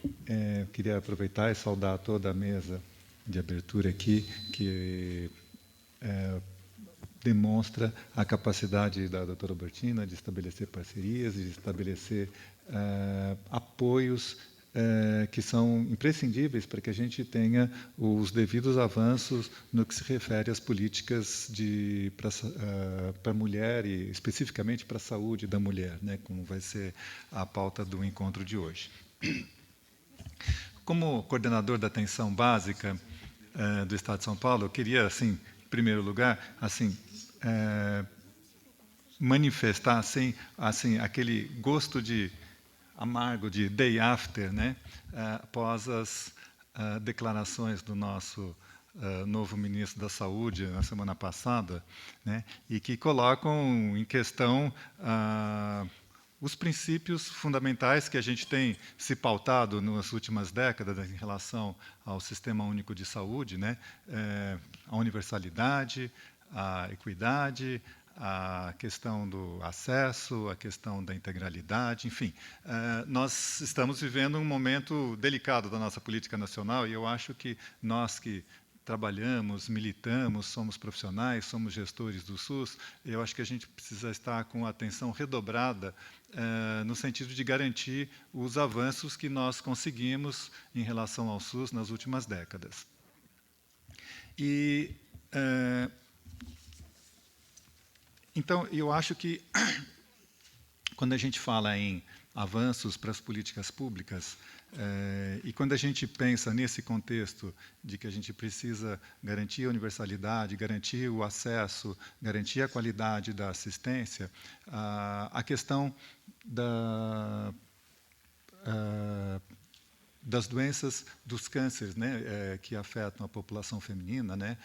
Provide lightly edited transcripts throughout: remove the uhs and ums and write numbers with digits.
Eu queria aproveitar e saudar toda a mesa de abertura aqui, que demonstra a capacidade da doutora Bertina de estabelecer parcerias, de estabelecer apoios que são imprescindíveis para que a gente tenha os devidos avanços no que se refere às políticas para a mulher e especificamente para a saúde da mulher, né, como vai ser a pauta do encontro de hoje. Como coordenador da atenção básica do Estado de São Paulo, eu queria, assim, em primeiro lugar, manifestar assim aquele gosto de amargo de day after, né, após as declarações do nosso novo ministro da Saúde na semana passada, né, e que colocam em questão os princípios fundamentais que a gente tem se pautado nas últimas décadas em relação ao Sistema Único de Saúde, né, a universalidade, a equidade, a questão do acesso, a questão da integralidade, enfim. Nós estamos vivendo um momento delicado da nossa política nacional e eu acho que nós que trabalhamos, militamos, somos profissionais, somos gestores do SUS, eu acho que a gente precisa estar com atenção redobrada no sentido de garantir os avanços que nós conseguimos em relação ao SUS nas últimas décadas. E, então, eu acho que, quando a gente fala em avanços para as políticas públicas, e quando a gente pensa nesse contexto de que a gente precisa garantir a universalidade, garantir o acesso, garantir a qualidade da assistência, a questão das doenças, dos cânceres, né, que afetam a população feminina, né,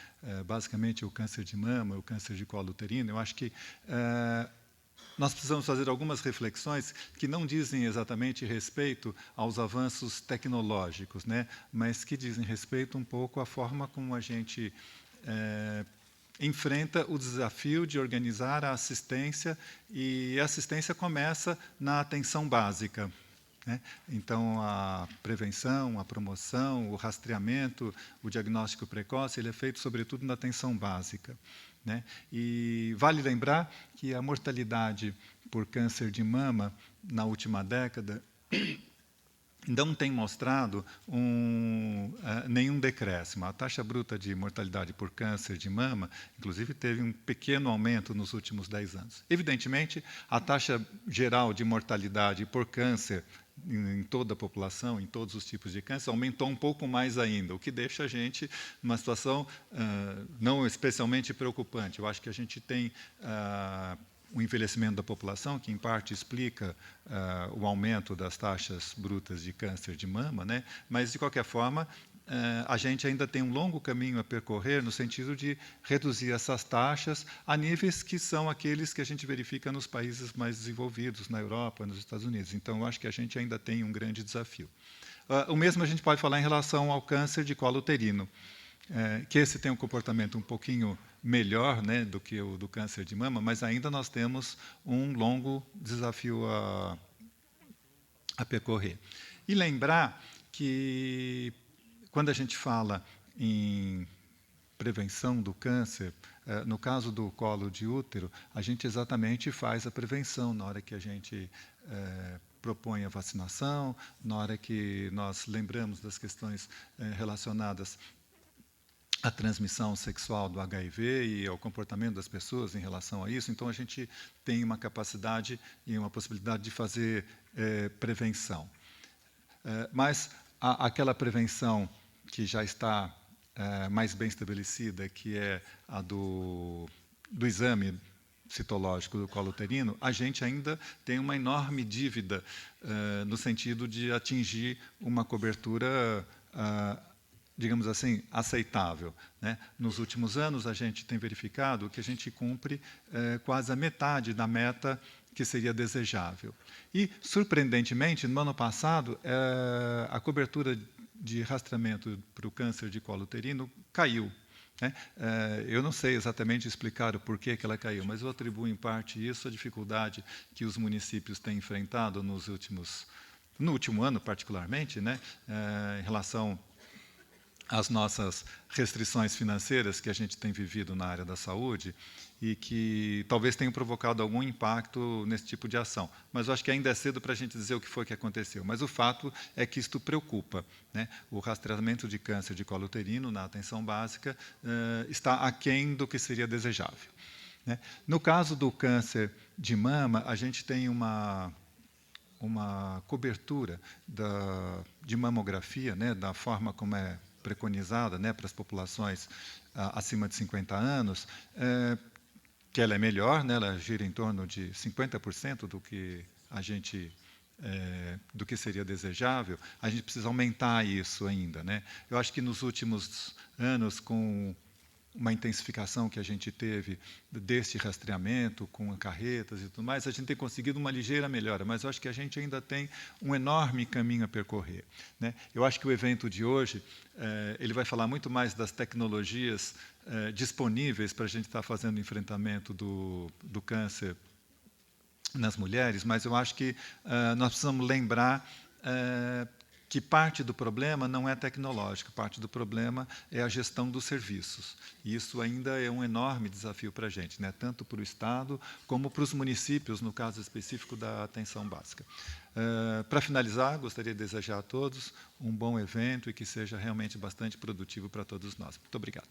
basicamente o câncer de mama, o câncer de colo uterino, eu acho que nós precisamos fazer algumas reflexões que não dizem exatamente respeito aos avanços tecnológicos, né, mas que dizem respeito um pouco à forma como a gente enfrenta o desafio de organizar a assistência, e a assistência começa na atenção básica. Né? Então, a prevenção, a promoção, o rastreamento, o diagnóstico precoce, ele é feito, sobretudo, na atenção básica. Né? E vale lembrar que a mortalidade por câncer de mama, na última década, não tem mostrado nenhum decréscimo. A taxa bruta de mortalidade por câncer de mama, inclusive, teve um pequeno aumento nos últimos 10 anos. Evidentemente, a taxa geral de mortalidade por câncer em toda a população, em todos os tipos de câncer, aumentou um pouco mais ainda, o que deixa a gente numa situação não especialmente preocupante. Eu acho que a gente tem o envelhecimento da população, que em parte explica o aumento das taxas brutas de câncer de mama, né? Mas, de qualquer forma, a gente ainda tem um longo caminho a percorrer no sentido de reduzir essas taxas a níveis que são aqueles que a gente verifica nos países mais desenvolvidos, na Europa, nos Estados Unidos. Então, eu acho que a gente ainda tem um grande desafio. O mesmo a gente pode falar em relação ao câncer de colo uterino, que esse tem um comportamento um pouquinho melhor, né, do que o do câncer de mama, mas ainda nós temos um longo desafio a percorrer. E lembrar que, quando a gente fala em prevenção do câncer, no caso do colo de útero, a gente exatamente faz a prevenção na hora que a gente propõe a vacinação, na hora que nós lembramos das questões relacionadas à transmissão sexual do HIV e ao comportamento das pessoas em relação a isso. Então, a gente tem uma capacidade e uma possibilidade de fazer prevenção. Mas aquela prevenção que já está mais bem estabelecida, que é a do exame citológico do colo uterino, a gente ainda tem uma enorme dívida no sentido de atingir uma cobertura digamos assim, aceitável. Né? Nos últimos anos, a gente tem verificado que a gente cumpre quase a metade da meta que seria desejável. E, surpreendentemente, no ano passado, a cobertura de rastreamento para o câncer de colo uterino caiu. Né? Eu não sei exatamente explicar o porquê que ela caiu, mas eu atribuo, em parte, isso à dificuldade que os municípios têm enfrentado nos últimos no último ano particularmente, né, em relação às nossas restrições financeiras que a gente tem vivido na área da saúde e que talvez tenham provocado algum impacto nesse tipo de ação. Mas eu acho que ainda é cedo para a gente dizer o que foi que aconteceu. Mas o fato é que isto preocupa, né? O rastreamento de câncer de colo uterino na atenção básica está aquém do que seria desejável, né? No caso do câncer de mama, a gente tem uma cobertura de mamografia, né, da forma como é preconizada, né, para as populações acima de 50 anos, que ela é melhor, né, ela gira em torno de 50% do que a gente do que seria desejável. A gente precisa aumentar isso ainda, né? Eu acho que nos últimos anos, com uma intensificação que a gente teve deste rastreamento, com carretas e tudo mais, a gente tem conseguido uma ligeira melhora, mas eu acho que a gente ainda tem um enorme caminho a percorrer, né? Eu acho que o evento de hoje ele vai falar muito mais das tecnologias disponíveis para a gente estar fazendo enfrentamento do câncer nas mulheres, mas eu acho que nós precisamos lembrar que parte do problema não é tecnológica, parte do problema é a gestão dos serviços. E isso ainda é um enorme desafio para a gente, né? Tanto para o Estado como para os municípios, no caso específico da atenção básica. Para finalizar, gostaria de desejar a todos um bom evento e que seja realmente bastante produtivo para todos nós. Muito obrigado.